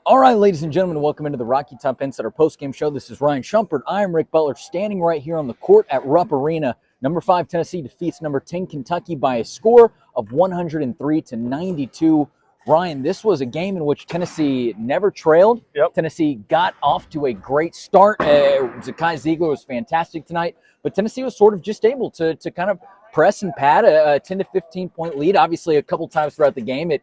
All right, ladies and gentlemen, welcome into the Rocky Top Insider Postgame Show. This is Ryan Shumpert. I am Rick Butler, standing right here on the court at Rupp Arena. Number 5 Tennessee defeats number 10 Kentucky by a score of 103-92. Ryan, this was a game in which Tennessee never trailed. Yep. Tennessee got off to a great start. Zakai Ziegler was fantastic tonight, but Tennessee was sort of just able to kind of press and pad a 10 to 15 point lead. Obviously, a couple times throughout the game, it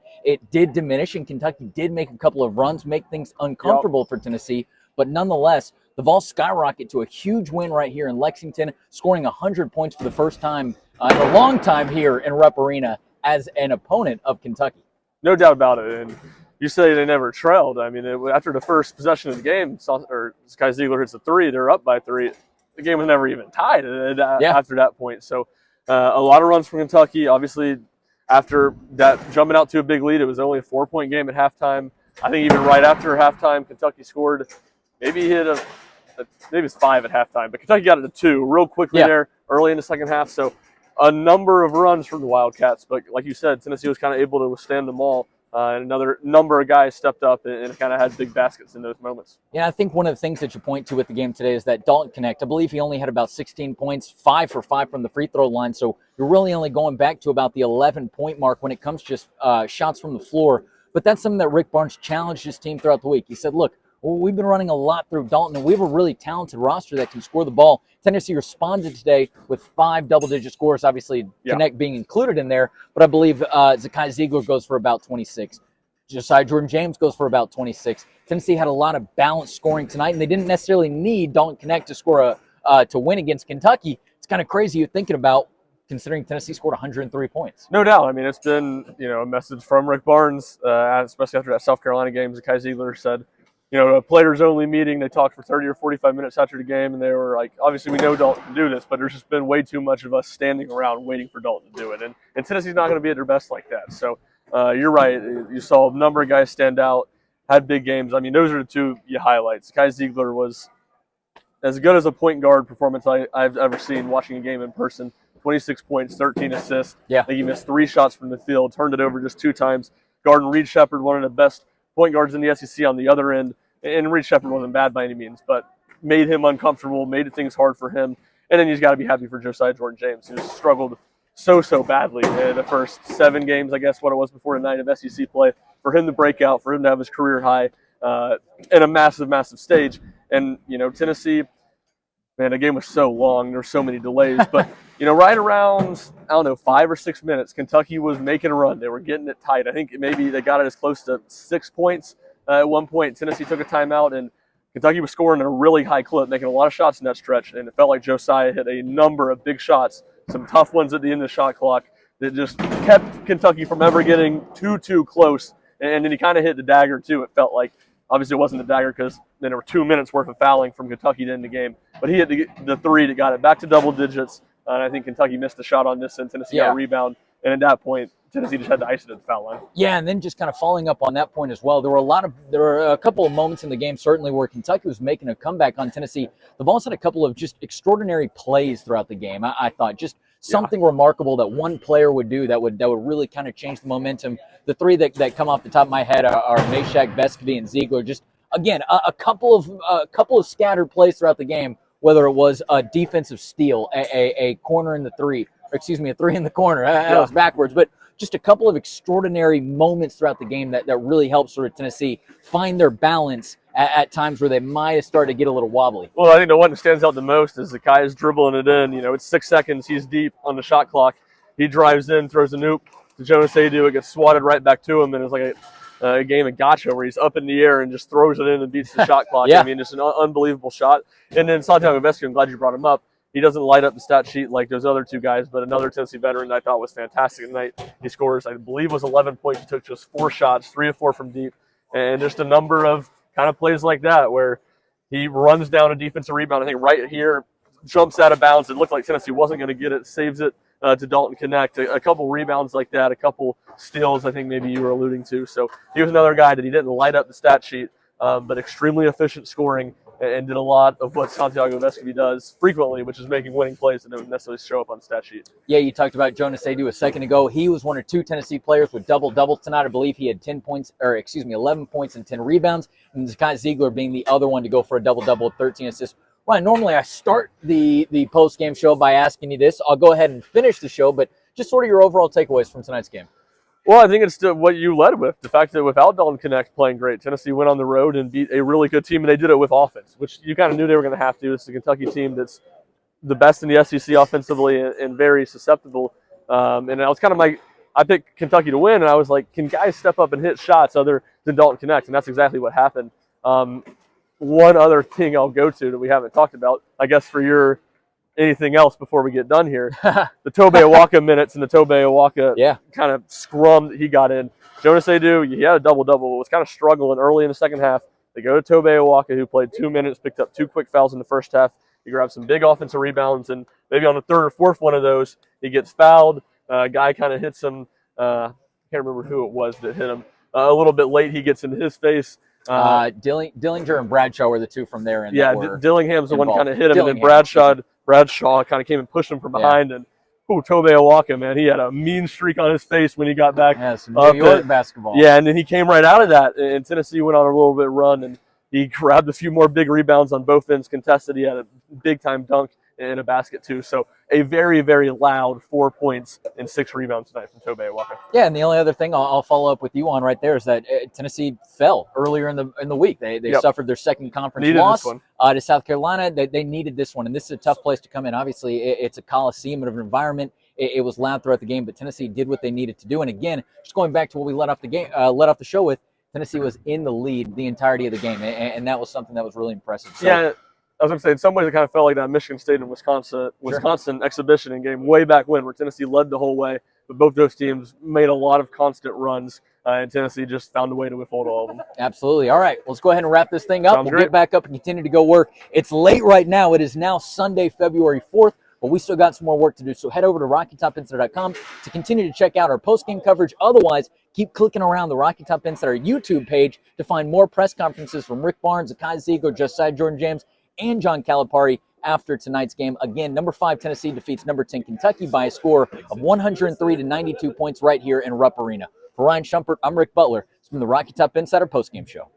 did diminish, and Kentucky did make a couple of runs, make things uncomfortable for Tennessee. But nonetheless, the Vols skyrocket to a huge win right here in Lexington, scoring 100 points for the first time in a long time here in Rupp Arena as an opponent of Kentucky. No doubt about it. And you say they never trailed. I mean, after the first possession of the game, Zakai Ziegler hits a three. They're up by 3. The game was never even tied after that point. So a lot of runs from Kentucky. Obviously, after that jumping out to a big lead, it was only a 4-point game at halftime. I think even right after halftime, Kentucky scored. Maybe hit maybe it's 5 at halftime, but Kentucky got it to 2 real quickly there early in the second half. So a number of runs from the Wildcats, but like you said, Tennessee was kind of able to withstand them all. And another number of guys stepped up and kind of had big baskets in those moments. Yeah, I think one of the things that you point to with the game today is that Dalton Connect, I believe he only had about 16 points, 5 for 5 from the free throw line. So you're really only going back to about the 11-point mark when it comes to just shots from the floor. But that's something that Rick Barnes challenged his team throughout the week. He said, look, we've been running a lot through Dalton, and we have a really talented roster that can score the ball. Tennessee responded today with 5 double-digit scores, obviously Connect being included in there, but I believe Zakai Ziegler goes for about 26. Josiah Jordan-James goes for about 26. Tennessee had a lot of balanced scoring tonight, and they didn't necessarily need Dalton Connect to score to win against Kentucky. It's kind of crazy you're thinking about, considering Tennessee scored 103 points. No doubt. I mean, it's been a message from Rick Barnes, especially after that South Carolina game. Zakai Ziegler said, a players-only meeting. They talked for 30 or 45 minutes after the game, and they were like, obviously we know Dalton can do this, but there's just been way too much of us standing around waiting for Dalton to do it. And Tennessee's not going to be at their best like that. So you're right. You saw a number of guys stand out, had big games. I mean, those are the 2 you highlight. Zakai Ziegler was as good as a point guard performance I've ever seen watching a game in person. 26 points, 13 assists. Yeah. I think he missed 3 shots from the field, turned it over just 2 times. Guarding Reed Sheppard, one of the best point guards in the SEC on the other end. And Reed Sheppard wasn't bad by any means, but made him uncomfortable, made things hard for him. And then you've got to be happy for Josiah Jordan-James, who struggled so badly in the first 7 games, I guess, what it was before the night of SEC play. For him to break out, for him to have his career high in a massive stage. And, Tennessee, man, the game was so long. There were so many delays. But, right around, 5 or 6 minutes, Kentucky was making a run. They were getting it tight. I think maybe they got it as close to 6 points. At one point, Tennessee took a timeout, and Kentucky was scoring at a really high clip, making a lot of shots in that stretch. And it felt like Josiah hit a number of big shots, some tough ones at the end of the shot clock that just kept Kentucky from ever getting too close. And then he kind of hit the dagger, too. It felt like, obviously it wasn't the dagger because then there were 2 minutes worth of fouling from Kentucky to end the game. But he hit the 3 that got it back to double digits. And I think Kentucky missed a shot on this, and Tennessee got a rebound. And at that point, Tennessee just had to ice it at the foul line. Yeah, and then just kind of following up on that point as well, there were a couple of moments in the game, certainly, where Kentucky was making a comeback on Tennessee. The Vols had a couple of just extraordinary plays throughout the game. I thought just something remarkable that one player would do that would really kind of change the momentum. The 3 that come off the top of my head are Meshack, Vescovy, and Ziegler. Just again, a couple of scattered plays throughout the game, whether it was a defensive steal, a corner in the 3, or excuse me, a 3 in the corner. That was backwards, but just a couple of extraordinary moments throughout the game that really helped sort of Tennessee find their balance at times where they might have started to get a little wobbly. Well, I think the one that stands out the most is Zakai is dribbling it in. It's 6 seconds. He's deep on the shot clock. He drives in, throws a noop to Jonas Adu. It gets swatted right back to him, and it's like a game of gotcha where he's up in the air and just throws it in and beats the shot clock. I mean, just an unbelievable shot. And then Santiago Vesco, I'm glad you brought him up. He doesn't light up the stat sheet like those other 2 guys, but another Tennessee veteran that I thought was fantastic tonight. He scores, I believe, was 11 points. He took just 4 shots, 3 of 4 from deep, and just a number of kind of plays like that where he runs down a defensive rebound. I think right here, jumps out of bounds. It looked like Tennessee wasn't going to get it, saves it to Dalton Connect. A couple rebounds like that, a couple steals I think maybe you were alluding to. So he was another guy that he didn't light up the stat sheet, but extremely efficient scoring. and did a lot of what Santiago Vescovi does frequently, which is making winning plays that don't necessarily show up on the stat sheet. Yeah, you talked about Jonas Adu a second ago. He was one of 2 Tennessee players with double-doubles tonight. I believe he had 11 points and 10 rebounds. And Zakai Ziegler being the other one to go for a double-double with 13 assists. Ryan, normally I start the post-game show by asking you this. I'll go ahead and finish the show, but just sort of your overall takeaways from tonight's game. Well, I think it's what you led with. The fact that without Dalton Connect playing great, Tennessee went on the road and beat a really good team, and they did it with offense, which you kind of knew they were going to have to. It's a Kentucky team that's the best in the SEC offensively and very susceptible. And I was kind of I picked Kentucky to win, and I was like, can guys step up and hit shots other than Dalton Connect? And that's exactly what happened. One other thing I'll go to that we haven't talked about, I guess for your anything else before we get done here, the Tobe Awaka minutes and the Tobe Awaka kind of scrum that he got in. Jonas Adu, he had a double-double, was kind of struggling early in the second half. They go to Tobe Awaka, who played 2 minutes, picked up 2 quick fouls in the first half. He grabbed some big offensive rebounds, and maybe on the third or fourth one of those, he gets fouled. Guy kind of hits him. I can't remember who it was that hit him. A little bit late, he gets into his face. Dillinger and Bradshaw were the 2 from there. And Dillingham's the one kind of hit him, Dillingham. and then Bradshaw kind of came and pushed him from behind. And Tobe Awaka, man, he had a mean streak on his face when he got back. Yeah, some New York basketball. Yeah, and then he came right out of that, and Tennessee went on a little bit run, and he grabbed a few more big rebounds on both ends contested. He had a big-time dunk and a basket, too. So a very, very loud 4 points and 6 rebounds tonight from Tobe Awaka. Yeah, and the only other thing I'll follow up with you on right there is that Tennessee fell earlier in the week. They suffered their second conference loss to South Carolina. They needed this one, and this is a tough place to come in. Obviously, it's a coliseum of an environment. It was loud throughout the game, but Tennessee did what they needed to do. And again, just going back to what we let off the show with, Tennessee was in the lead the entirety of the game, and that was something that was really impressive. So, yeah, I was going to say, in some ways it kind of felt like that Michigan State and Wisconsin exhibition in game way back when, where Tennessee led the whole way, but both those teams made a lot of constant runs, and Tennessee just found a way to withhold all of them. Absolutely. All right, let's go ahead and wrap this thing up. Sounds We'll great. get back up and continue to go work. It's late right now. It is now Sunday, February 4th. But we still got some more work to do. So head over to RockyTopInsider.com to continue to check out our post-game coverage. Otherwise, keep clicking around the Rocky Top Insider YouTube page to find more press conferences from Rick Barnes, Zakai Ziegler, Josiah Jordan-James, and John Calipari after tonight's game. Again, number 5 Tennessee defeats number 10 Kentucky by a score of 103-92 points right here in Rupp Arena. For Ryan Shumpert, I'm Rick Butler. It's been the Rocky Top Insider post-game show.